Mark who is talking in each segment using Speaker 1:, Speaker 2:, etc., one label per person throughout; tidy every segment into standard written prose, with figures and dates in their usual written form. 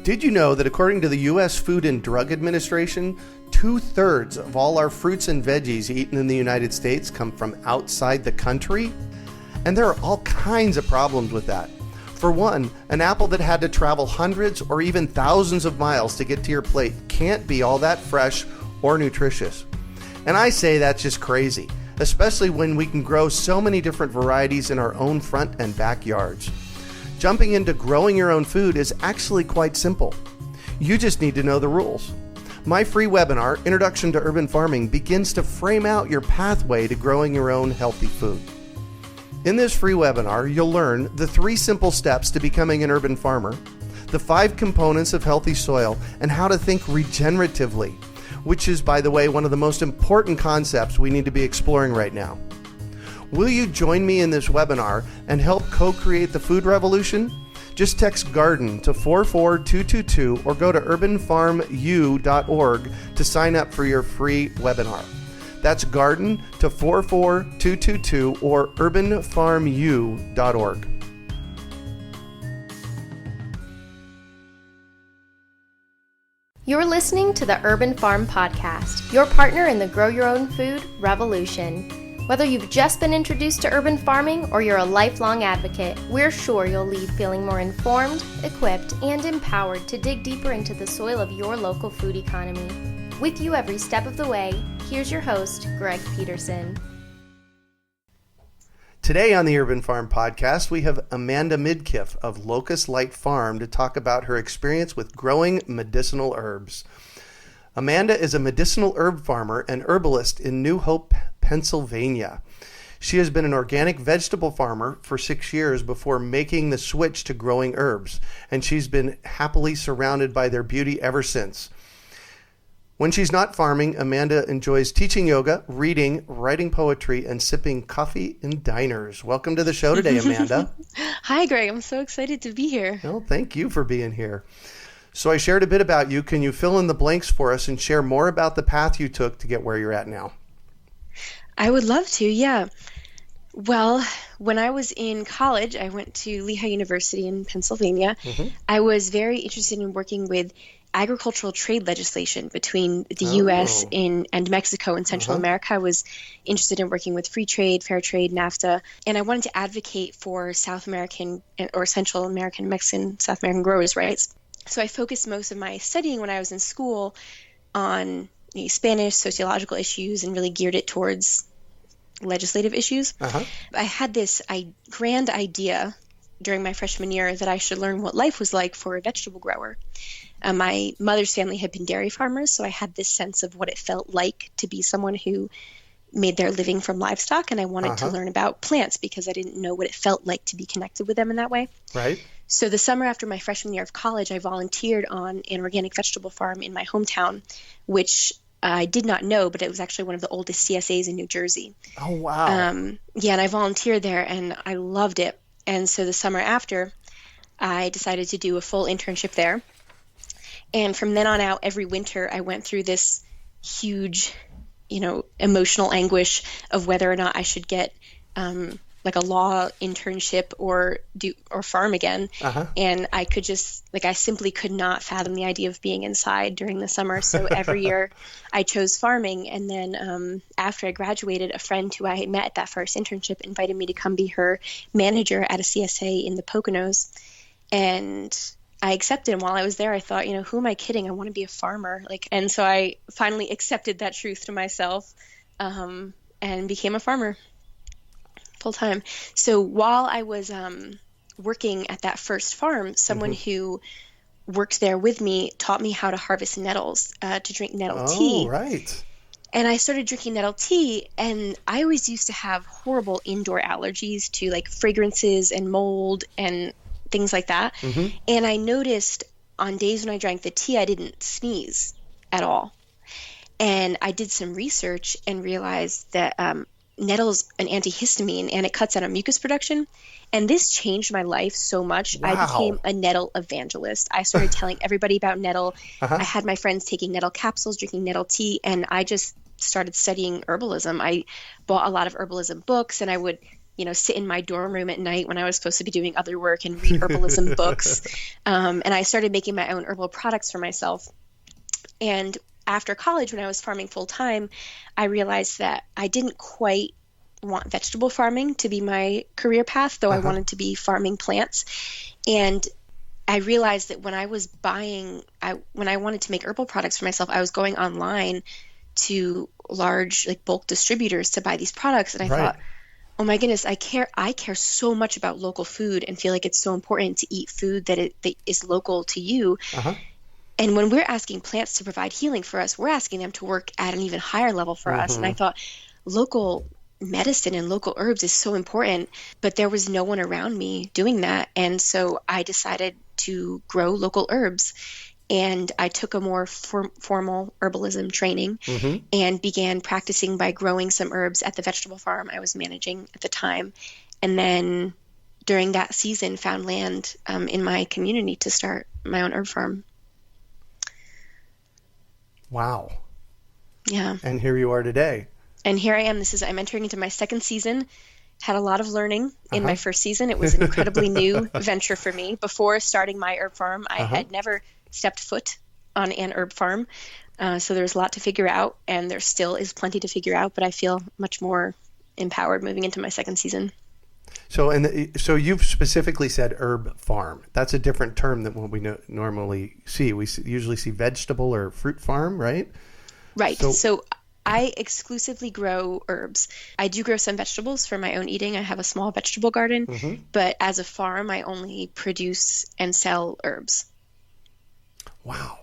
Speaker 1: Did you know that according to the U.S. Food and Drug Administration, 2/3 of all our fruits and veggies eaten in the United States come from outside the country? And there are all kinds of problems with that. For one, an apple that had to travel hundreds or even thousands of miles to get to your plate can't be all that fresh or nutritious. And I say that's just crazy, especially when we can grow so many different varieties in our own front and backyards. Jumping into growing your own food is actually quite simple. You just need to know the rules. My free webinar, Introduction to Urban Farming, begins to frame out your pathway to growing your own healthy food. In this free webinar, you'll learn the 3 simple steps to becoming an urban farmer, the 5 components of healthy soil, and how to think regeneratively, which is, by the way, one of the most important concepts we need to be exploring right now. Will you join me in this webinar and help co-create the food revolution? Just text GARDEN to 44222 or go to urbanfarmu.org to sign up for your free webinar. That's GARDEN to 44222 or urbanfarmu.org.
Speaker 2: You're listening to the Urban Farm Podcast, your partner in the Grow Your Own Food revolution. Whether you've just been introduced to urban farming or you're a lifelong advocate, we're sure you'll leave feeling more informed, equipped, and empowered to dig deeper into the soil of your local food economy. With you every step of the way, here's your host, Greg Peterson.
Speaker 1: Today on the Urban Farm Podcast, we have Amanda Midkiff of Locust Light Farm to talk about her experience with growing medicinal herbs. Amanda is a medicinal herb farmer and herbalist in New Hope, Pennsylvania. She has been an organic vegetable farmer for 6 years before making the switch to growing herbs, and she's been happily surrounded by their beauty ever since. When she's not farming, Amanda enjoys teaching yoga, reading, writing poetry, and sipping coffee in diners. Welcome to the show today, Amanda.
Speaker 3: Hi, Greg. I'm so excited to be here.
Speaker 1: Well, thank you for being here. So I shared a bit about you. Can you fill in the blanks for us and share more about the path you took to get where you're at now?
Speaker 3: I would love to, yeah. Well, when I was in college, I went to Lehigh University in Pennsylvania. I was very interested in working with agricultural trade legislation between the U.S. and Mexico and Central America. I was interested in working with free trade, fair trade, NAFTA, and I wanted to advocate for South American or Central American, Mexican, South American growers' rights. So I focused most of my studying when I was in school on Spanish, sociological issues, and really geared it towards legislative issues. I had this grand idea during my freshman year that I should learn what life was like for a vegetable grower. My mother's family had been dairy farmers, so I had this sense of what it felt like to be someone who made their living from livestock, and I wanted to learn about plants because I didn't know what it felt like to be connected with them in that way.
Speaker 1: Right.
Speaker 3: So the summer after my freshman year of college, I volunteered on an organic vegetable farm in my hometown, which I did not know, but it was actually one of the oldest CSAs in New Jersey.
Speaker 1: Oh, wow.
Speaker 3: Yeah, and I volunteered there, and I loved it. And so the summer after, I decided to do a full internship there. And from then on out, every winter, I went through this huge, emotional anguish of whether or not I should get like a law internship or farm again. And I could just, I simply could not fathom the idea of being inside during the summer. So every year I chose farming. And then after I graduated, a friend who I had met at that first internship invited me to come be her manager at a CSA in the Poconos. And I accepted. And while I was there, I thought, who am I kidding? I want to be a farmer. And so I finally accepted that truth to myself and became a farmer full time. So while I was working at that first farm, someone who worked there with me taught me how to harvest nettles to drink nettle tea.
Speaker 1: Oh, right.
Speaker 3: And I started drinking nettle tea, and I always used to have horrible indoor allergies to fragrances and mold and things like that. And I noticed on days when I drank the tea, I didn't sneeze at all. And I did some research and realized that nettle's an antihistamine and it cuts out on mucus production. And this changed my life so much.
Speaker 1: Wow.
Speaker 3: I became a nettle evangelist. I started telling everybody about nettle. I had my friends taking nettle capsules, drinking nettle tea, and I just started studying herbalism. I bought a lot of herbalism books, and I would sit in my dorm room at night when I was supposed to be doing other work and read herbalism books. And I started making my own herbal products for myself. And after college, when I was farming full time, I realized that I didn't quite want vegetable farming to be my career path, though I wanted to be farming plants. And I realized that when I wanted to make herbal products for myself, I was going online to large bulk distributors to buy these products. And I thought, oh my goodness, I care so much about local food and feel like it's so important to eat food that is local to you. And when we're asking plants to provide healing for us, we're asking them to work at an even higher level for us. And I thought local medicine and local herbs is so important, but there was no one around me doing that. And so I decided to grow local herbs. And I took a more formal herbalism training and began practicing by growing some herbs at the vegetable farm I was managing at the time. And then during that season, found land in my community to start my own herb farm.
Speaker 1: Wow.
Speaker 3: Yeah.
Speaker 1: And here you are today.
Speaker 3: And here I am. I'm entering into my second season. Had a lot of learning in my first season. It was an incredibly new venture for me. Before starting my herb farm, I had never stepped foot on an herb farm. So there's a lot to figure out, and there still is plenty to figure out, but I feel much more empowered moving into my second season.
Speaker 1: So you've specifically said herb farm. That's a different term than what we normally see. We usually see vegetable or fruit farm, right?
Speaker 3: Right. So I exclusively grow herbs. I do grow some vegetables for my own eating. I have a small vegetable garden, but as a farm, I only produce and sell herbs.
Speaker 1: Wow.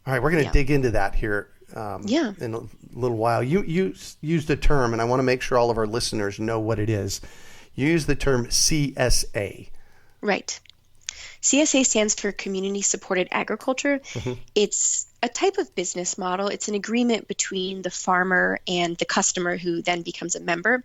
Speaker 1: All right, we're going to dig into that here in a little while. You used a term, and I want to make sure all of our listeners know what it is. You use the term CSA.
Speaker 3: Right. CSA stands for Community Supported Agriculture. It's a type of business model. It's an agreement between the farmer and the customer who then becomes a member.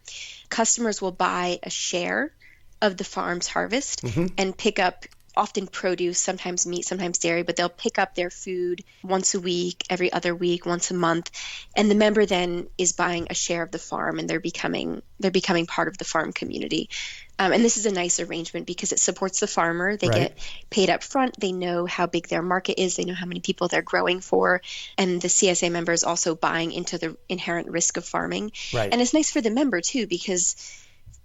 Speaker 3: Customers will buy a share of the farm's harvest and pick up often produce, sometimes meat, sometimes dairy, but they'll pick up their food once a week, every other week, once a month. And the member then is buying a share of the farm, and they're becoming part of the farm community. And this is a nice arrangement because it supports the farmer. They get paid up front. They know how big their market is. They know how many people they're growing for. And the CSA member is also buying into the inherent risk of farming. And it's nice for the member too, because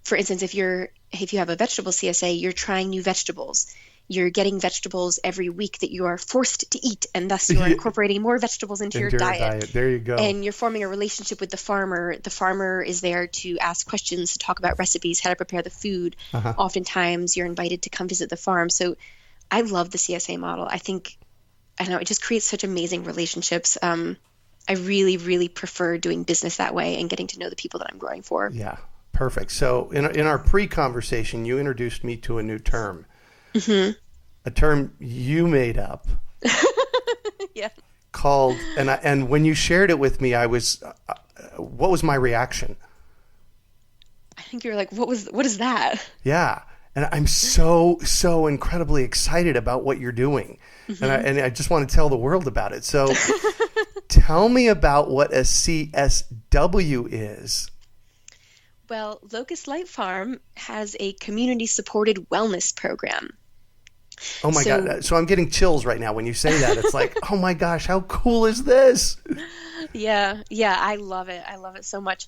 Speaker 3: for instance, if you have a vegetable CSA, you're trying new vegetables. You're getting vegetables every week that you are forced to eat, and thus you are incorporating more vegetables into your diet.
Speaker 1: There you go.
Speaker 3: And you're forming a relationship with the farmer. The farmer is there to ask questions, to talk about recipes, how to prepare the food. Oftentimes you're invited to come visit the farm. So I love the CSA model. I don't know, it just creates such amazing relationships. I really, really prefer doing business that way and getting to know the people that I'm growing for.
Speaker 1: Yeah, perfect. So in our pre-conversation, you introduced me to a new term. A term you made up. Called, and when you shared it with me, I was, what was my reaction?
Speaker 3: I think you were like, what is that?
Speaker 1: Yeah. And I'm so incredibly excited about what you're doing. And I just want to tell the world about it. So tell me about what a CSW is.
Speaker 3: Well, Locust Light Farm has a community-supported wellness program.
Speaker 1: Oh my God. So I'm getting chills right now when you say that. It's like, oh my gosh, how cool is this?
Speaker 3: Yeah, I love it. I love it so much.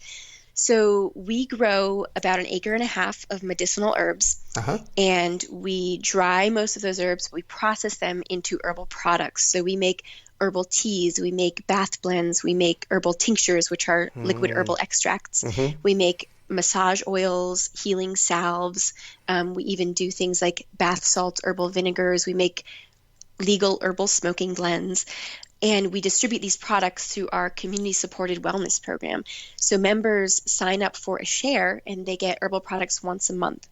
Speaker 3: So we grow about 1.5 acres of medicinal herbs, and we dry most of those herbs. We process them into herbal products. So we make herbal teas, we make bath blends, we make herbal tinctures, which are liquid herbal extracts. We make massage oils, healing salves. We even do things like bath salts, herbal vinegars. We make legal herbal smoking blends. And we distribute these products through our community-supported wellness program. So members sign up for a share, and they get herbal products once a month.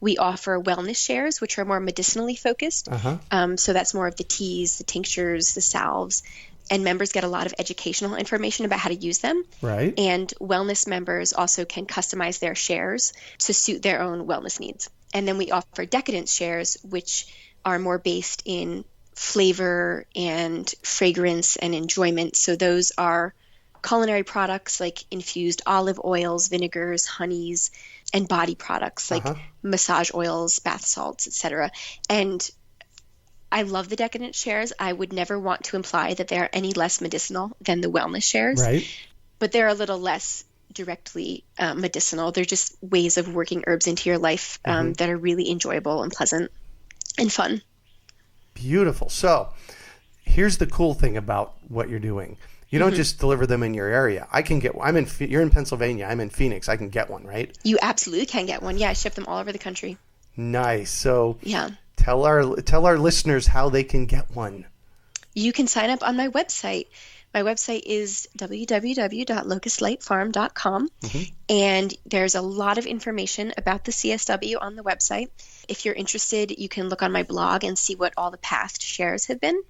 Speaker 3: We offer wellness shares, which are more medicinally focused. So that's more of the teas, the tinctures, the salves. And members get a lot of educational information about how to use them. And wellness members also can customize their shares to suit their own wellness needs. And then we offer decadence shares, which are more based in flavor and fragrance and enjoyment. So those are culinary products like infused olive oils, vinegars, honeys, and body products like massage oils, bath salts, etc. And I love the decadent shares. I would never want to imply that they are any less medicinal than the wellness shares,
Speaker 1: Right.
Speaker 3: but they're a little less directly medicinal. They're just ways of working herbs into your life that are really enjoyable and pleasant and fun.
Speaker 1: Beautiful. So here's the cool thing about what you're doing. You don't just deliver them in your area. You're in Pennsylvania. I'm in Phoenix. I can get one, right?
Speaker 3: You absolutely can get one. Yeah, I ship them all over the country.
Speaker 1: Nice. So
Speaker 3: yeah.
Speaker 1: Tell our listeners how they can get one.
Speaker 3: You can sign up on my website. My website is www.locustlightfarm.com, and there's a lot of information about the CSW on the website. If you're interested, you can look on my blog and see what all the past shares have been,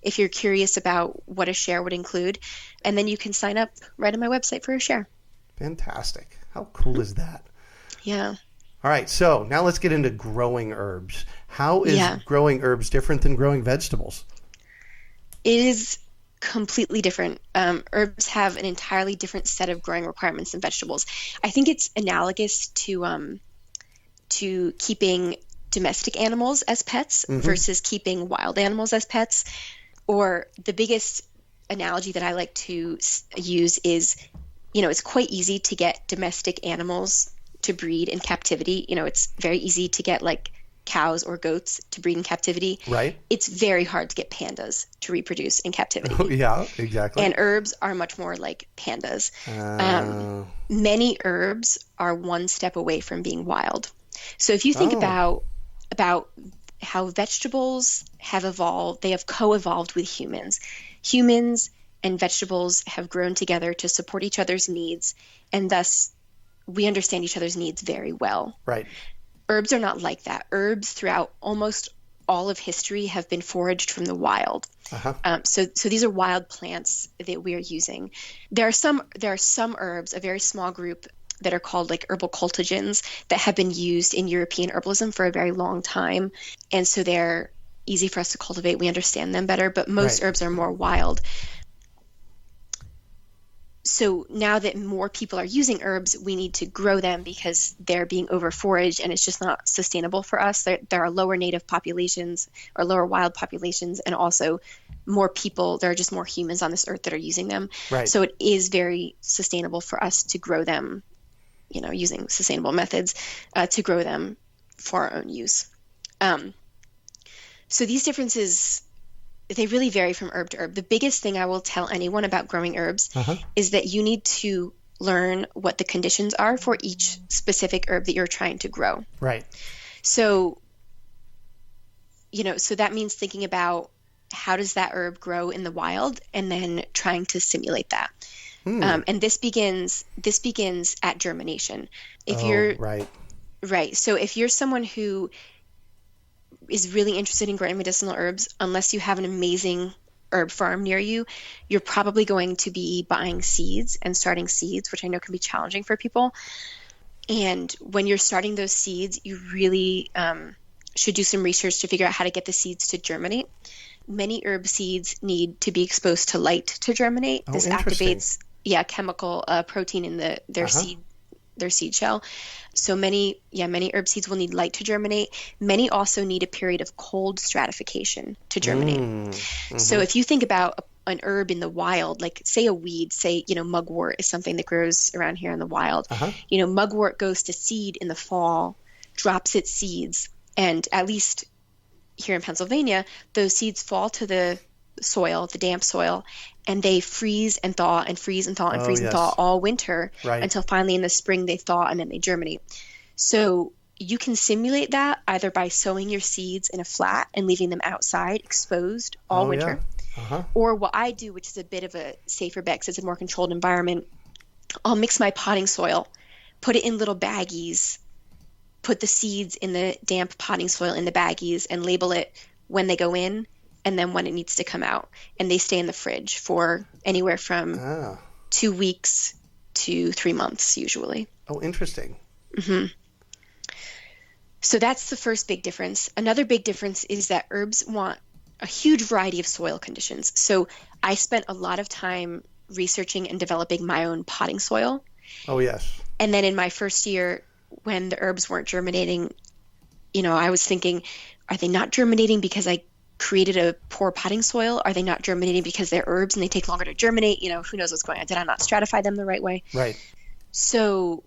Speaker 3: if you're curious about what a share would include, and then you can sign up right on my website for a share.
Speaker 1: Fantastic. How cool is that?
Speaker 3: Yeah.
Speaker 1: All right, so now let's get into growing herbs. How is growing herbs different than growing vegetables?
Speaker 3: It is completely different. Herbs have an entirely different set of growing requirements than vegetables. I think it's analogous to keeping domestic animals as pets versus keeping wild animals as pets. Or the biggest analogy that I like to use is, it's quite easy to get domestic animals to breed in captivity. It's very easy to get like cows or goats to breed in captivity.
Speaker 1: Right.
Speaker 3: It's very hard to get pandas to reproduce in captivity.
Speaker 1: Oh, yeah, exactly.
Speaker 3: And herbs are much more like pandas. Many herbs are one step away from being wild. So if you think about how vegetables have evolved, they have co-evolved with humans. Humans and vegetables have grown together to support each other's needs, and thus we understand each other's needs very well.
Speaker 1: Right.
Speaker 3: Herbs are not like that. Herbs throughout almost all of history have been foraged from the wild. So these are wild plants that we are using. There are some herbs, a very small group, that are called like herbal cultigens that have been used in European herbalism for a very long time. And so they're easy for us to cultivate. We understand them better, but most herbs are more wild. So now that more people are using herbs, we need to grow them because they're being over-foraged and it's just not sustainable for us. There are lower native populations or lower wild populations, and also more people. There are just more humans on this earth that are using them.
Speaker 1: Right.
Speaker 3: So it is very sustainable for us to grow them, using sustainable methods to grow them for our own use. So these differences, they really vary from herb to herb. The biggest thing I will tell anyone about growing herbs is that you need to learn what the conditions are for each specific herb that you're trying to grow.
Speaker 1: Right.
Speaker 3: So, so that means thinking about how does that herb grow in the wild and then trying to simulate that. And this begins at germination. Right. So if you're someone who is really interested in growing medicinal herbs, unless you have an amazing herb farm near you, you're probably going to be buying seeds and starting seeds, which I know can be challenging for people. And when you're starting those seeds, you really should do some research to figure out how to get the seeds to germinate. Many herb seeds need to be exposed to light to germinate. This activates chemical protein in their seed shell. So many herb seeds will need light to germinate. Many also need a period of cold stratification to germinate. So if you think about an herb in the wild, like say a weed, say, mugwort is something that grows around here in the wild. Mugwort goes to seed in the fall, drops its seeds, and at least here in Pennsylvania, those seeds fall to the soil, the damp soil, and they freeze and thaw and freeze and thaw and freeze and thaw all winter until finally in the spring they thaw and then they germinate. So you can simulate that either by sowing your seeds in a flat and leaving them outside exposed all winter. Or what I do, which is a bit of a safer bet because it's a more controlled environment, I'll mix my potting soil, put it in little baggies, put the seeds in the damp potting soil in the baggies and label it when they go in and then when it needs to come out. And they stay in the fridge for anywhere from 2 weeks to 3 months usually.
Speaker 1: Oh, interesting.
Speaker 3: So that's the first big difference. Another big difference is that herbs want a huge variety of soil conditions. So I spent a lot of time researching and developing my own potting soil.
Speaker 1: Oh, yes.
Speaker 3: And then in my first year, when the herbs weren't germinating, I was thinking, are they not germinating because I created a poor potting soil? Are they not germinating because they're herbs and they take longer to germinate? Who knows what's going on? Did I not stratify them the right way?
Speaker 1: Right.
Speaker 3: So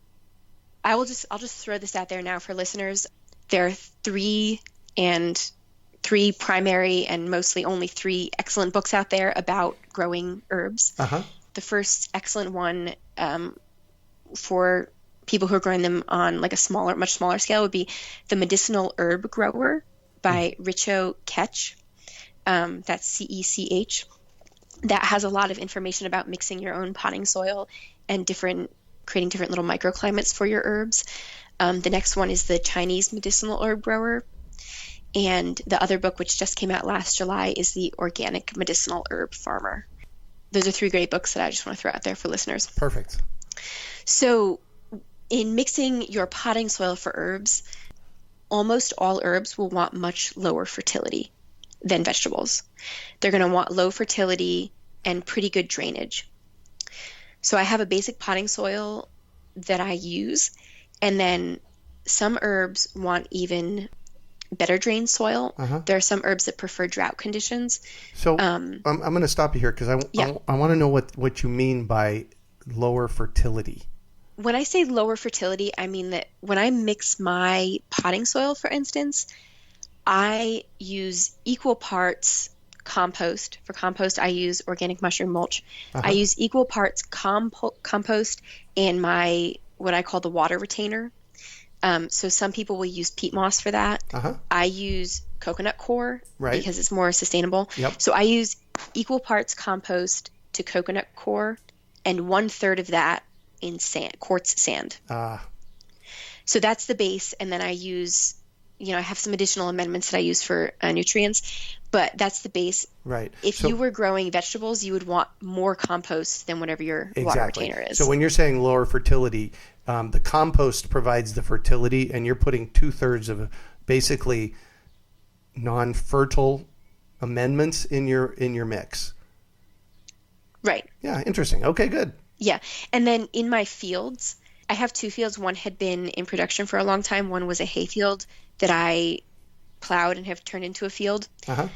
Speaker 3: I'll just throw this out there now for listeners. There are three primary and mostly only three excellent books out there about growing herbs.
Speaker 1: Uh-huh.
Speaker 3: The first excellent one for people who are growing them on like a much smaller scale would be The Medicinal Herb Grower by Richo Ketch. That's C-E-C-H. That has a lot of information about mixing your own potting soil and creating different little microclimates for your herbs. The next one is the Chinese Medicinal Herb Grower. And the other book, which just came out last July, is the Organic Medicinal Herb Farmer. Those are three great books that I just want to throw out there for listeners.
Speaker 1: Perfect.
Speaker 3: So in mixing your potting soil for herbs, almost all herbs will want much lower fertility than vegetables. They're going to want low fertility and pretty good drainage. So I have a basic potting soil that I use, and then some herbs want even better drained soil.
Speaker 1: Uh-huh.
Speaker 3: There are some herbs that prefer drought conditions.
Speaker 1: So I'm going to stop you here because I want to know what you mean by lower fertility.
Speaker 3: When I say lower fertility, I mean that when I mix my potting soil, for instance, I use equal parts compost. For compost, I use organic mushroom mulch.
Speaker 1: Uh-huh.
Speaker 3: I use equal parts compost and what I call the water retainer. So some people will use peat moss for that.
Speaker 1: Uh-huh.
Speaker 3: I use coconut coir
Speaker 1: because
Speaker 3: it's more sustainable.
Speaker 1: Yep.
Speaker 3: So I use equal parts compost to coconut coir and 1/3 of that in quartz sand. So that's the base. And then I use, I have some additional amendments that I use for nutrients, but that's the base.
Speaker 1: Right.
Speaker 3: If you were growing vegetables, you would want more compost than whatever your water retainer is.
Speaker 1: So when you're saying lower fertility, the compost provides the fertility, and you're putting 2/3 of basically non-fertile amendments in your mix.
Speaker 3: Right.
Speaker 1: Yeah, interesting. Okay, good.
Speaker 3: Yeah. And then in my fields, I have two fields. One had been in production for a long time. One was a hay field that I plowed and have turned into a field.
Speaker 1: Uh-huh.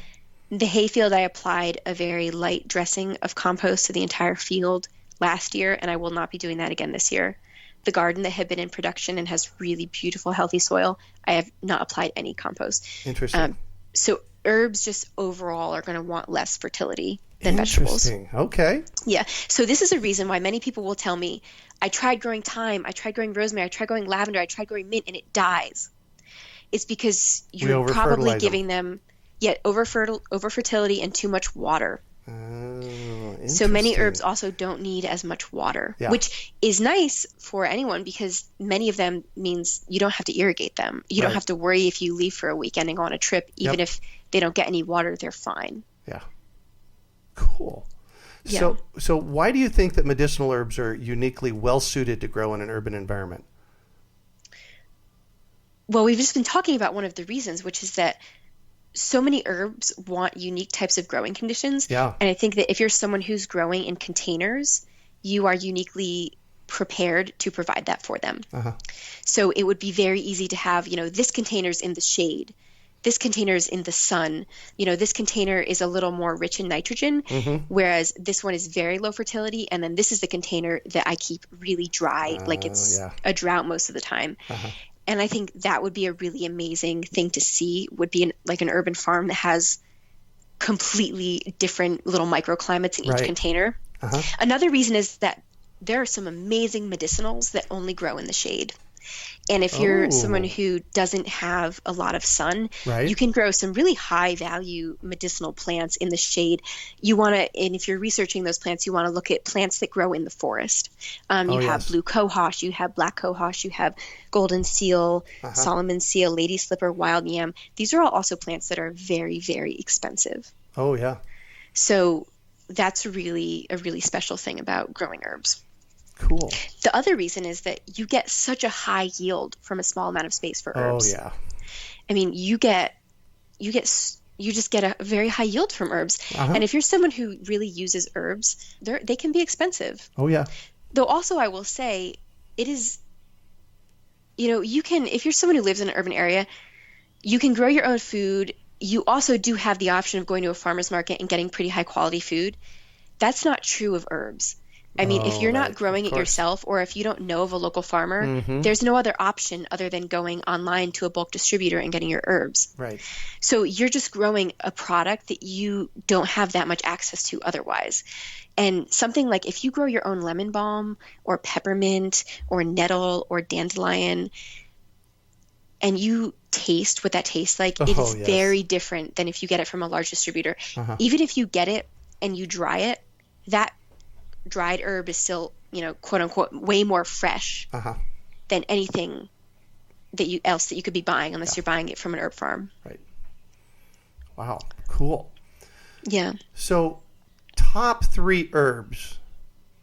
Speaker 3: The hay field, I applied a very light dressing of compost to the entire field last year, and I will not be doing that again this year. The garden that had been in production and has really beautiful, healthy soil, I have not applied any compost.
Speaker 1: Interesting.
Speaker 3: So herbs just overall are going to want less fertility than vegetables.
Speaker 1: Interesting. Okay.
Speaker 3: Yeah. So this is a reason why many people will tell me, I tried growing thyme, I tried growing rosemary, I tried growing lavender, I tried growing mint, and it dies. It's because you're probably giving them over-fertility and too much water. So many herbs also don't need as much water, which is nice for anyone because many of them means you don't have to irrigate them. You don't have to worry if you leave for a weekend and go on a trip. Even if they don't get any water, they're fine.
Speaker 1: Yeah. Cool.
Speaker 3: Yeah.
Speaker 1: So why do you think that medicinal herbs are uniquely well suited to grow in an urban environment?
Speaker 3: Well, we've just been talking about one of the reasons, which is that so many herbs want unique types of growing conditions.
Speaker 1: Yeah.
Speaker 3: And I think that if you're someone who's growing in containers, you are uniquely prepared to provide that for them.
Speaker 1: Uh-huh.
Speaker 3: So it would be very easy to have, this container's in the shade. This container's in the sun. This container is a little more rich in nitrogen, whereas this one is very low fertility. And then this is the container that I keep really dry, like it's a drought most of the time.
Speaker 1: Uh-huh.
Speaker 3: And I think that would be a really amazing thing to see, would be like an urban farm that has completely different little microclimates in each container.
Speaker 1: Uh-huh.
Speaker 3: Another reason is that there are some amazing medicinals that only grow in the shade. And if you're someone who doesn't have a lot of sun, you can grow some really high value medicinal plants in the shade. And if you're researching those plants, you want to look at plants that grow in the forest. You have blue cohosh, you have black cohosh, you have golden seal, Solomon seal, lady slipper, wild yam. These are all also plants that are very, very expensive.
Speaker 1: Oh, yeah.
Speaker 3: So that's really a really special thing about growing herbs.
Speaker 1: Cool.
Speaker 3: The other reason is that you get such a high yield from a small amount of space for herbs.
Speaker 1: Oh, yeah.
Speaker 3: I mean, you get you just get a very high yield from herbs. And if you're someone who really uses herbs, they can be expensive.
Speaker 1: Oh, yeah.
Speaker 3: Though also I will say it is, you can, if you're someone who lives in an urban area, you can grow your own food. You also do have the option of going to a farmer's market and getting pretty high quality food. That's not true of herbs. I mean, if you're not growing it yourself, or if you don't know of a local farmer, there's no other option other than going online to a bulk distributor and getting your herbs.
Speaker 1: Right.
Speaker 3: So you're just growing a product that you don't have that much access to otherwise. And something like if you grow your own lemon balm or peppermint or nettle or dandelion, and you taste what that tastes like, it is very different than if you get it from a large distributor. Even if you get it and you dry it, that dried herb is still, quote unquote, way more fresh than anything that you could be buying, unless you're buying it from an herb farm.
Speaker 1: Right. Wow. Cool.
Speaker 3: Yeah.
Speaker 1: So top 3 herbs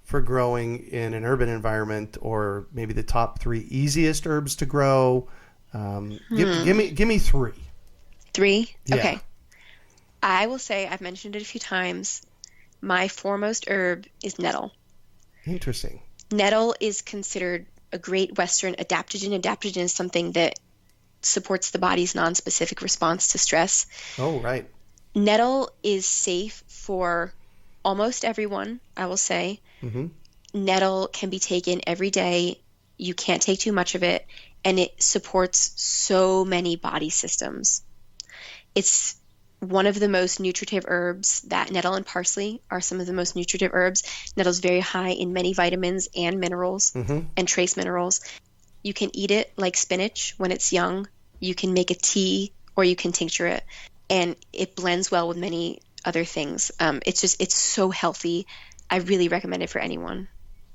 Speaker 1: for growing in an urban environment, or maybe the top 3 easiest herbs to grow. Give me 3.
Speaker 3: 3?
Speaker 1: Yeah.
Speaker 3: Okay. I will say, I've mentioned it a few times, my foremost herb is nettle.
Speaker 1: Interesting.
Speaker 3: Nettle is considered a great Western adaptogen. Adaptogen is something that supports the body's nonspecific response to stress.
Speaker 1: Oh, right.
Speaker 3: Nettle is safe for almost everyone, I will say. Nettle can be taken every day. You can't take too much of it, and it supports so many body systems. It's one of the most nutritive herbs. That nettle and parsley are some of the most nutritive herbs. Nettle's very high in many vitamins and minerals and trace minerals. You can eat it like spinach when it's young. You can make a tea, or you can tincture it, and it blends well with many other things. It's so healthy. I really recommend it for anyone.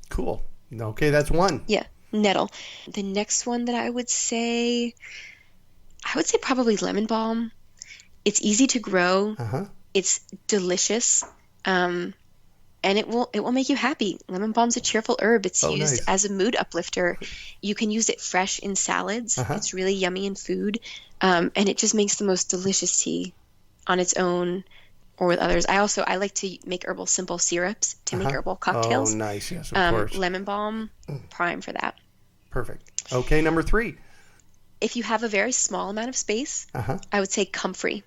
Speaker 1: Cool. Okay, that's 1.
Speaker 3: Yeah, nettle. The next one that I would say probably lemon balm. It's easy to grow. It's delicious. And it will make you happy. Lemon balm's a cheerful herb. It's used as a mood uplifter. You can use it fresh in salads. It's really yummy in food. And it just makes the most delicious tea on its own or with others. I like to make herbal simple syrups to make herbal cocktails.
Speaker 1: Oh, nice. Yes, of course.
Speaker 3: Lemon balm, prime for that.
Speaker 1: Perfect. Okay, number 3.
Speaker 3: If you have a very small amount of space, I would say comfrey.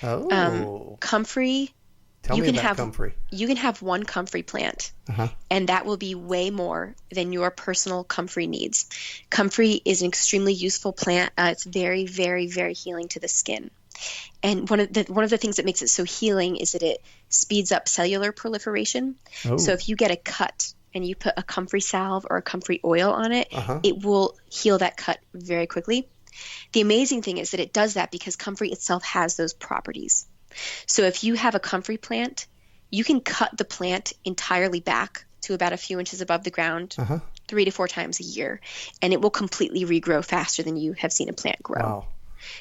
Speaker 1: Oh.
Speaker 3: Comfrey.
Speaker 1: Tell me about comfrey.
Speaker 3: You can have 1 comfrey plant, and that will be way more than your personal comfrey needs. Comfrey is an extremely useful plant. It's very, very, very healing to the skin. And one of the things that makes it so healing is that it speeds up cellular proliferation.
Speaker 1: Oh.
Speaker 3: So if you get a cut and you put a comfrey salve or a comfrey oil on it, it will heal that cut very quickly. The amazing thing is that it does that because comfrey itself has those properties. So if you have a comfrey plant, you can cut the plant entirely back to about a few inches above the ground 3 to 4 times a year, and it will completely regrow faster than you have seen a plant grow.
Speaker 1: Wow.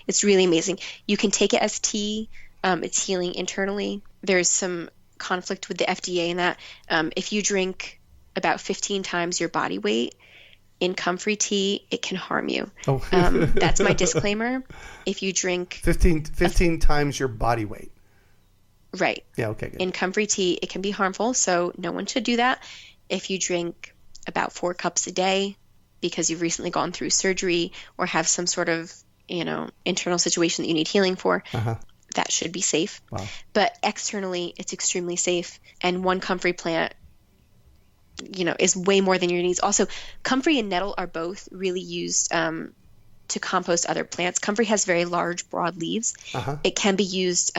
Speaker 3: It's really amazing. You can take it as tea. It's healing internally. There's some conflict with the FDA in that if you drink about 15 times your body weight in comfrey tea, it can harm you.
Speaker 1: Oh.
Speaker 3: That's my disclaimer. If you drink
Speaker 1: 15 times your body weight.
Speaker 3: Right.
Speaker 1: Yeah, okay, good.
Speaker 3: In comfrey tea, it can be harmful, so no one should do that. If you drink about 4 cups a day because you've recently gone through surgery or have some sort of, internal situation that you need healing for, that should be safe.
Speaker 1: Wow.
Speaker 3: But externally, it's extremely safe. And 1 comfrey plant, is way more than your needs. Also, comfrey and nettle are both really used to compost other plants. Comfrey has very large, broad leaves. It can be used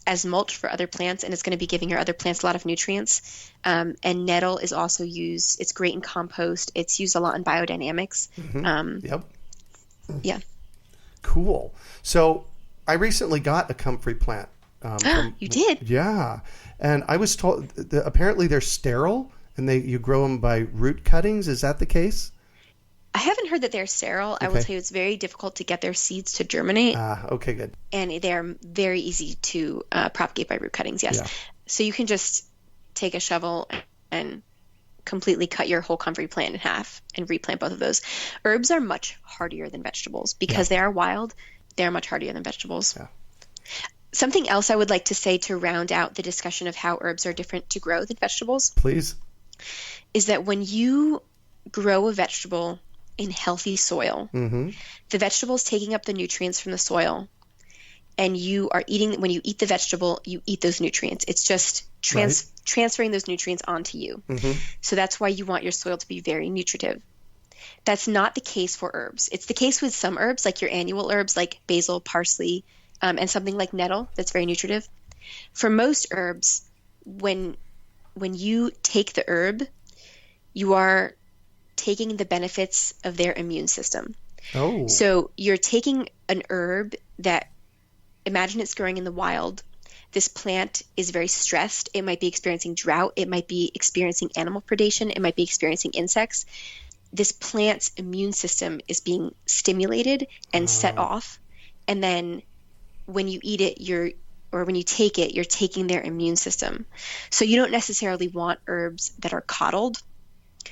Speaker 3: as mulch for other plants, and it's going to be giving your other plants a lot of nutrients. And nettle is also used. It's great in compost. It's used a lot in biodynamics.
Speaker 1: Yep.
Speaker 3: Yeah.
Speaker 1: Cool. So I recently got a comfrey plant.
Speaker 3: You did?
Speaker 1: Yeah. And I was told that apparently they're sterile and you grow them by root cuttings. Is that the case?
Speaker 3: I haven't heard that they're sterile.
Speaker 1: Okay.
Speaker 3: I will tell you it's very difficult to get their seeds to germinate.
Speaker 1: Okay, good.
Speaker 3: And they're very easy to propagate by root cuttings, yes.
Speaker 1: Yeah.
Speaker 3: So you can just take a shovel and completely cut your whole comfrey plant in half and replant both of those. Herbs are much hardier than vegetables because they are wild. They're much hardier than vegetables.
Speaker 1: Yeah.
Speaker 3: Something else I would like to say to round out the discussion of how herbs are different to grow than vegetables
Speaker 1: Please.
Speaker 3: is that when you grow a vegetable in healthy soil, the vegetable is taking up the nutrients from the soil, and you are eating, when you eat the vegetable, you eat those nutrients. It's just transferring those nutrients onto you. So that's why you want your soil to be very nutritive. That's not the case for herbs. It's the case with some herbs, like your annual herbs, like basil, parsley, and something like nettle that's very nutritive. For most herbs, when you take the herb, you are taking the benefits of their immune system.
Speaker 1: Oh.
Speaker 3: So you're taking an herb that, imagine it's growing in the wild. This plant is very stressed. It might be experiencing drought. It might be experiencing animal predation. It might be experiencing insects. This plant's immune system is being stimulated and set off. And then when you eat it, when you take it, you're taking their immune system. So you don't necessarily want herbs that are coddled.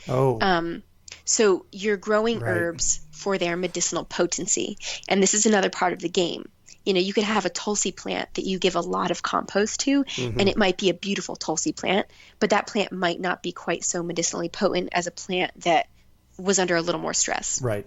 Speaker 1: Oh.
Speaker 3: So you're growing herbs for their medicinal potency. And this is another part of the game. You know, you could have a Tulsi plant that you give a lot of compost to, and it might be a beautiful Tulsi plant, but that plant might not be quite so medicinally potent as a plant that was under a little more stress.
Speaker 1: Right.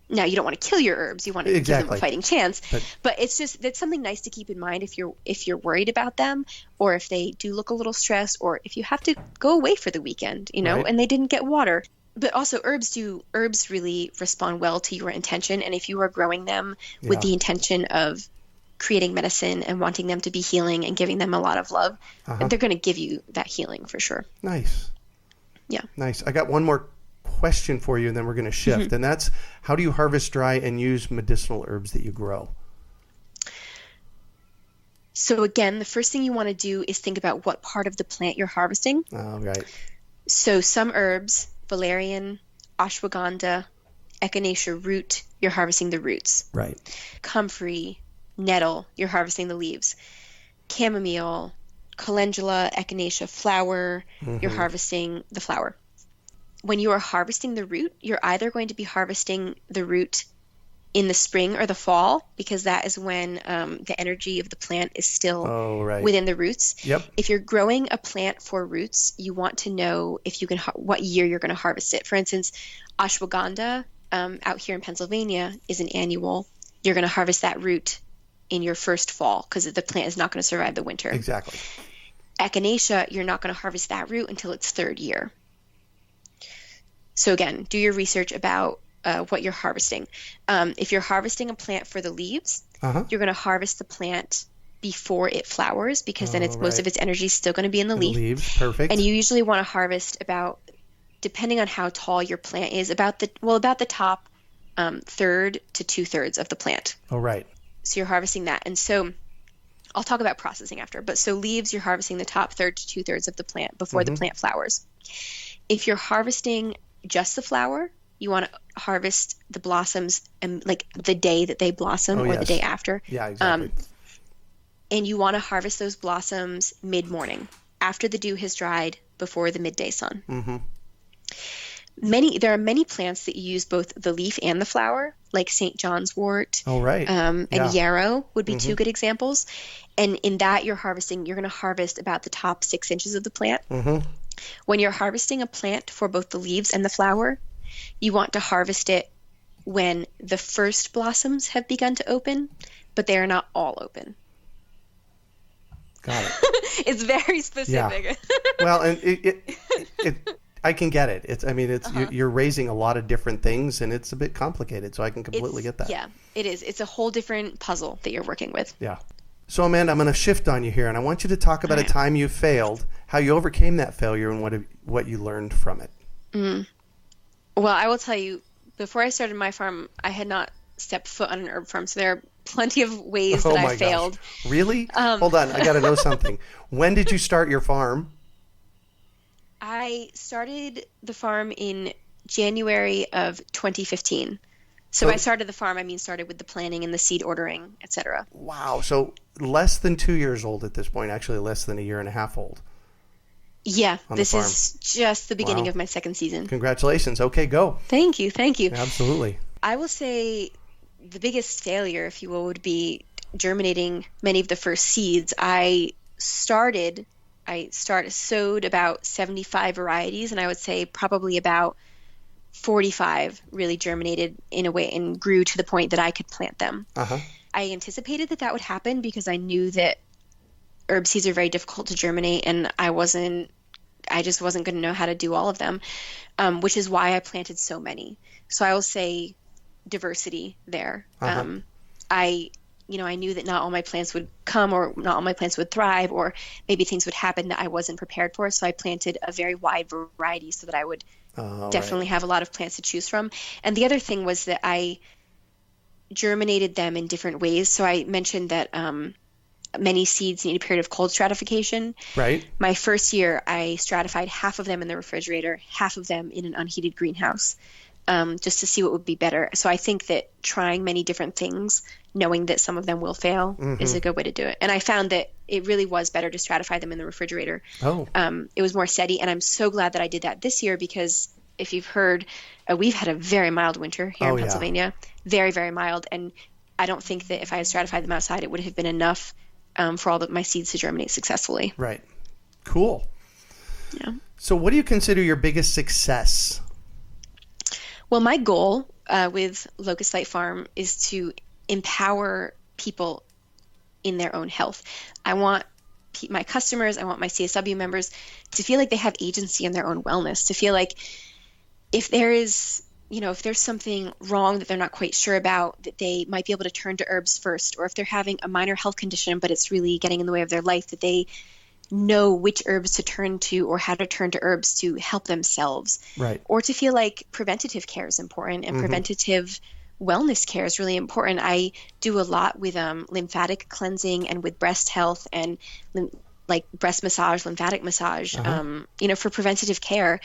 Speaker 3: Now, you don't want to kill your herbs. You want to give them a fighting chance. But that's something nice to keep in mind if you're worried about them, or if they do look a little stressed, or if you have to go away for the weekend, and they didn't get water. But also herbs really respond well to your intention. And if you are growing them with the intention of creating medicine and wanting them to be healing and giving them a lot of love, they're going to give you that healing for sure.
Speaker 1: Nice.
Speaker 3: Yeah.
Speaker 1: Nice. I got one more question for you, and then we're going to shift. And that's, how do you harvest, dry, and use medicinal herbs that you grow?
Speaker 3: So again, the first thing you want to do is think about what part of the plant you're harvesting.
Speaker 1: Oh, right.
Speaker 3: So some herbs, valerian, ashwagandha, echinacea root, you're harvesting the roots.
Speaker 1: Right.
Speaker 3: Comfrey, nettle, you're harvesting the leaves. Chamomile, calendula, echinacea flower, you're harvesting the flower. When you are harvesting the root, you're either going to be harvesting the root in the spring or the fall, because that is when the energy of the plant is still within the roots. Yep. If you're growing a plant for roots, you want to know if you can what year you're going to harvest it. For instance, ashwagandha out here in Pennsylvania is an annual. You're going to harvest that root in your first fall because the plant is not going to survive the winter.
Speaker 1: Exactly.
Speaker 3: Echinacea, you're not going to harvest that root until its third year. So again, do your research about what you're harvesting. If you're harvesting a plant for the leaves, you're going to harvest the plant before it flowers, because then most of its energy is still going to be in the leaves.
Speaker 1: Perfect.
Speaker 3: And you usually want to harvest about, depending on how tall your plant is, about the top third to 2/3 of the plant.
Speaker 1: Oh, right.
Speaker 3: So you're harvesting that. And so I'll talk about processing after. But so leaves, you're harvesting the top third to 2/3 of the plant before the plant flowers. If you're harvesting just the flower, you want to harvest the blossoms and like the day that they blossom the day after.
Speaker 1: Yeah, exactly.
Speaker 3: And you want to harvest those blossoms mid-morning, after the dew has dried, before the midday sun. There are many plants that use both the leaf and the flower, like St. John's wort. And yarrow would be two good examples. And in that you're going to harvest about the top 6 inches of the plant. When you're harvesting a plant for both the leaves and the flower, you want to harvest it when the first blossoms have begun to open, but they are not all open.
Speaker 1: Got it.
Speaker 3: It's very specific.
Speaker 1: Yeah. Well, and I can get it. You're raising a lot of different things, and it's a bit complicated, so I can completely get that.
Speaker 3: Yeah, it is. It's a whole different puzzle that you're working with.
Speaker 1: Yeah. So, Amanda, I'm going to shift on you here, and I want you to talk about a time you failed, how you overcame that failure, and what you learned from it.
Speaker 3: Well, I will tell you, before I started my farm, I had not stepped foot on an herb farm, so there are plenty of ways that I failed.
Speaker 1: Gosh. Really? Hold on, I got to know something. When did you start your farm?
Speaker 3: I started the farm in January of 2015. So I started the farm, started with the planning and the seed ordering, etc.
Speaker 1: Wow. So less than 2 years old at this point, actually less than a year and a half old.
Speaker 3: Yeah, this is just the beginning of my second season.
Speaker 1: Congratulations. Okay, go.
Speaker 3: Thank you.
Speaker 1: Absolutely.
Speaker 3: I will say the biggest failure, if you will, would be germinating many of the first seeds, I sowed about 75 varieties, and I would say probably about 45 really germinated in a way and grew to the point that I could plant them. I anticipated that would happen because I knew that herb seeds are very difficult to germinate, and I just wasn't going to know how to do all of them, which is why I planted so many. So I will say diversity there. I knew that not all my plants would come, or not all my plants would thrive, or maybe things would happen that I wasn't prepared for. So I planted a very wide variety so that I would definitely have a lot of plants to choose from. And the other thing was that I germinated them in different ways. So I mentioned that many seeds need a period of cold stratification.
Speaker 1: Right.
Speaker 3: My first year, I stratified half of them in the refrigerator, half of them in an unheated greenhouse, just to see what would be better. So I think that trying many different things, knowing that some of them will fail, is a good way to do it. And I found that it really was better to stratify them in the refrigerator. It was more steady, and I'm so glad that I did that this year, because if you've heard, we've had a very mild winter here in Pennsylvania. Very, very mild. And I don't think that if I had stratified them outside, it would have been enough for all of my seeds to germinate successfully.
Speaker 1: Right. Cool.
Speaker 3: Yeah.
Speaker 1: So what do you consider your biggest success?
Speaker 3: Well, my goal with Locust Light Farm is to empower people in their own health. I want my customers, I want my CSW members to feel like they have agency in their own wellness, to feel like if there's something wrong that they're not quite sure about, that they might be able to turn to herbs first, or if they're having a minor health condition, but it's really getting in the way of their life, that they know which herbs to turn to or how to turn to herbs to help themselves.
Speaker 1: Right.
Speaker 3: Or to feel like preventative care is important, and preventative wellness care is really important. I do a lot with lymphatic cleansing and with breast health and like breast massage, lymphatic massage, for preventative care.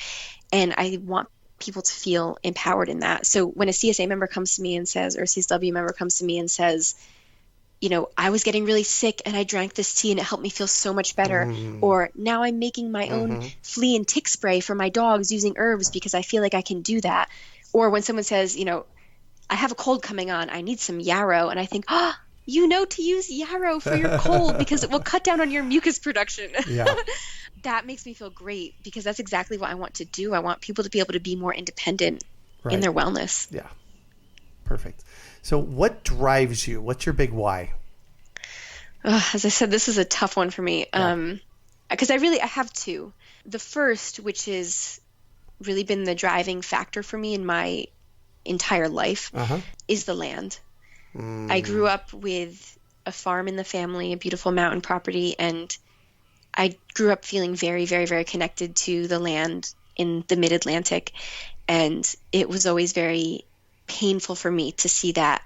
Speaker 3: And I want people to feel empowered in that. So when a CSA member comes to me and says, or a CSW member comes to me and says, I was getting really sick and I drank this tea and it helped me feel so much better. Or now I'm making my own flea and tick spray for my dogs using herbs because I feel like I can do that. Or when someone says, I have a cold coming on, I need some yarrow. And I think, to use yarrow for your cold because it will cut down on your mucus production.
Speaker 1: Yeah.
Speaker 3: That makes me feel great, because that's exactly what I want to do. I want people to be able to be more independent in their wellness. Yeah.
Speaker 1: Perfect. So what drives you? What's your big why?
Speaker 3: As I said, this is a tough one for me. Because I have two. The first, which has really been the driving factor for me in my entire life, is the land. I grew up with a farm in the family, a beautiful mountain property, and I grew up feeling very, very, very connected to the land in the mid-Atlantic. And it was always very painful for me to see that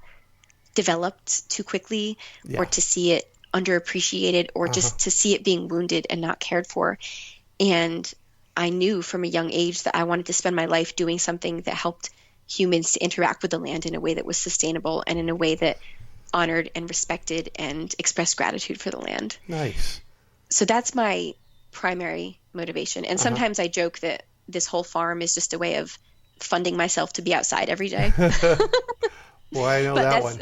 Speaker 3: developed too quickly, or to see it underappreciated, or just to see it being wounded and not cared for. And I knew from a young age that I wanted to spend my life doing something that helped humans to interact with the land in a way that was sustainable and in a way that honored and respected and expressed gratitude for the land.
Speaker 1: Nice.
Speaker 3: So that's my primary motivation. And sometimes I joke that this whole farm is just a way of funding myself to be outside every day.
Speaker 1: Well, I know that one.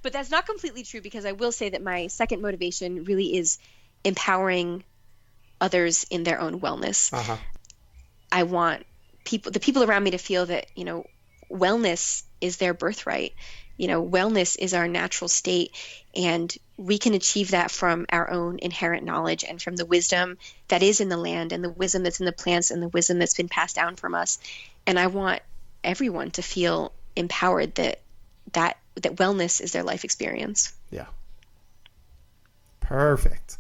Speaker 3: But that's not completely true, because I will say that my second motivation really is empowering others in their own wellness. I want the people around me to feel that, wellness is their birthright. Wellness is our natural state, and we can achieve that from our own inherent knowledge and from the wisdom that is in the land, and the wisdom that's in the plants, and the wisdom that's been passed down from us. And I want everyone to feel empowered that wellness is their life experience.
Speaker 1: Yeah. Perfect.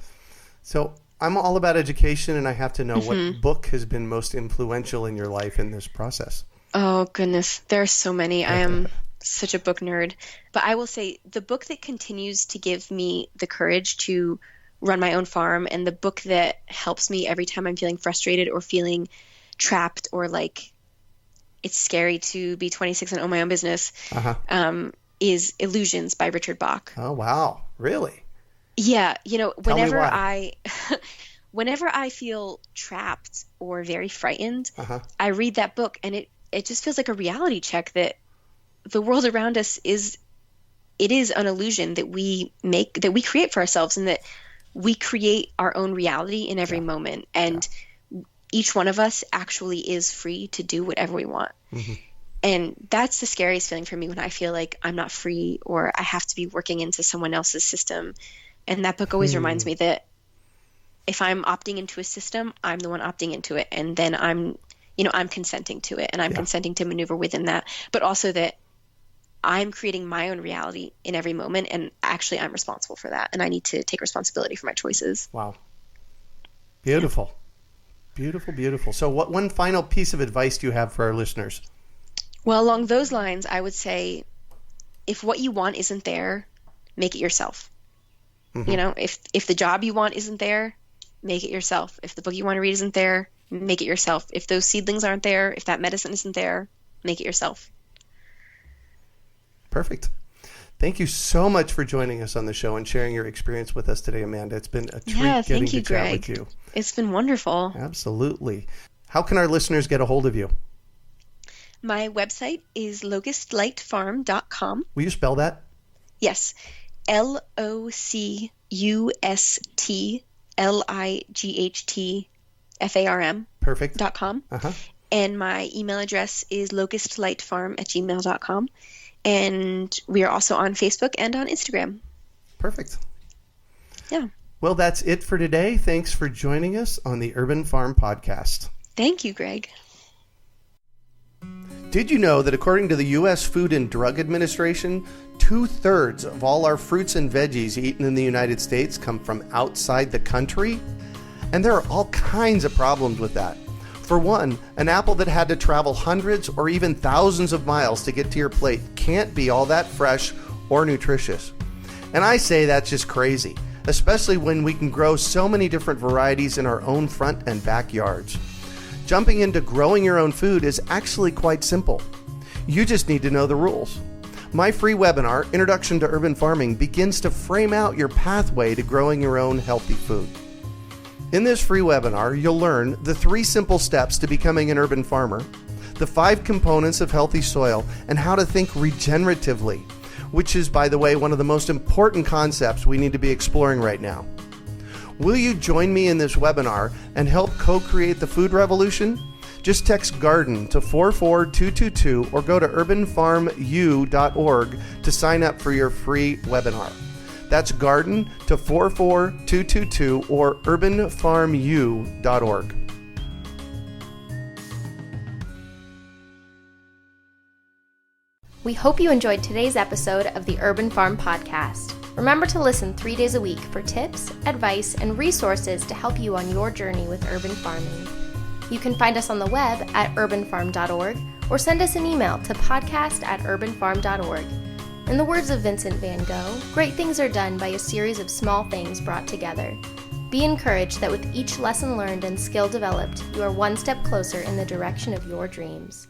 Speaker 1: So I'm all about education, and I have to know what book has been most influential in your life in this process.
Speaker 3: Oh, goodness. There are so many. I am such a book nerd. But I will say the book that continues to give me the courage to run my own farm, and the book that helps me every time I'm feeling frustrated or feeling trapped, or like it's scary to be 26 and own my own business, is Illusions by Richard Bach.
Speaker 1: Oh, wow. Really?
Speaker 3: Yeah. Whenever I feel trapped or very frightened, I read that book, and it just feels like a reality check that the world around us is it is an illusion that we create for ourselves, and that we create our own reality in every moment. And each one of us actually is free to do whatever we want. Mm-hmm. And that's the scariest feeling for me, when I feel like I'm not free, or I have to be working into someone else's system. And that book always reminds me that if I'm opting into a system, I'm the one opting into it. And then I'm consenting to it, and I'm consenting to maneuver within that, but also that I'm creating my own reality in every moment. And actually I'm responsible for that. And I need to take responsibility for my choices.
Speaker 1: Wow. Beautiful. Yeah. Beautiful, beautiful. So what one final piece of advice do you have for our listeners?
Speaker 3: Well, along those lines, I would say, if what you want isn't there, make it yourself. Mm-hmm. If the job you want isn't there, make it yourself. If the book you want to read isn't there, make it yourself. If those seedlings aren't there, if that medicine isn't there, make it yourself.
Speaker 1: Perfect. Thank you so much for joining us on the show and sharing your experience with us today, Amanda. It's been a treat getting to chat with you.
Speaker 3: It's been wonderful.
Speaker 1: Absolutely. How can our listeners get a hold of you?
Speaker 3: My website is locustlightfarm.com.
Speaker 1: Will you spell that?
Speaker 3: Yes. LOCUSTLIGHTFARM.
Speaker 1: Perfect.
Speaker 3: .com.
Speaker 1: Uh-huh.
Speaker 3: And my email address is locustlightfarm@gmail.com. And we are also on Facebook and on Instagram.
Speaker 1: Perfect.
Speaker 3: Yeah.
Speaker 1: Well, that's it for today. Thanks for joining us on the Urban Farm Podcast.
Speaker 3: Thank you, Greg.
Speaker 1: Did you know that according to the U.S. Food and Drug Administration, 2/3 of all our fruits and veggies eaten in the United States come from outside the country? And there are all kinds of problems with that. For one, an apple that had to travel hundreds or even thousands of miles to get to your plate can't be all that fresh or nutritious. And I say that's just crazy, especially when we can grow so many different varieties in our own front and backyards. Jumping into growing your own food is actually quite simple. You just need to know the rules. My free webinar, Introduction to Urban Farming, begins to frame out your pathway to growing your own healthy food. In this free webinar, you'll learn the 3 simple steps to becoming an urban farmer, the 5 components of healthy soil, and how to think regeneratively, which is, by the way, one of the most important concepts we need to be exploring right now. Will you join me in this webinar and help co-create the food revolution? Just text GARDEN to 44222 or go to urbanfarmu.org to sign up for your free webinar. That's GARDEN to 44222 or urbanfarmu.org.
Speaker 2: We hope you enjoyed today's episode of the Urban Farm Podcast. Remember to listen 3 days a week for tips, advice, and resources to help you on your journey with urban farming. You can find us on the web at urbanfarm.org or send us an email to podcast@urbanfarm.org. In the words of Vincent van Gogh, great things are done by a series of small things brought together. Be encouraged that with each lesson learned and skill developed, you are one step closer in the direction of your dreams.